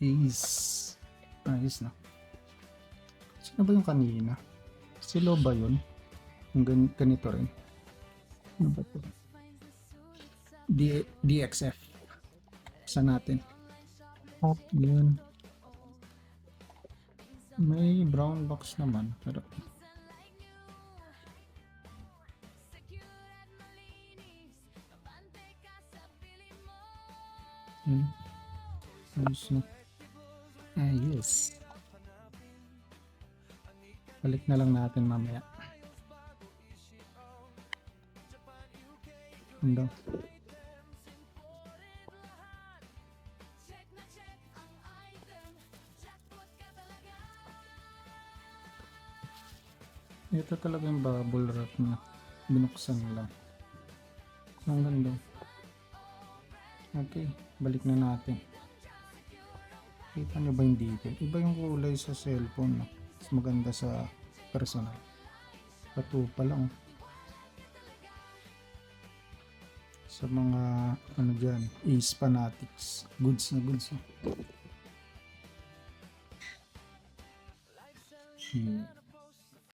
is ayos na. Sino ba yung kanina? Silo ba yun? Yung ganito rin. Ano ba ito? DXF. Sa natin. Yun. May brown box naman. Pero ayos na. Ayos. Balik na lang natin mamaya. Ano? Ito talaga yung bubble wrap na binuksan lang. Ang ganda. Okay, balik na natin. Kita nyo ba yung detail? Iba yung kulay sa cellphone. No? Mas maganda sa personal. Pato pa lang. Sa mga ano dyan, Ace fanatics. Goods na goods. No?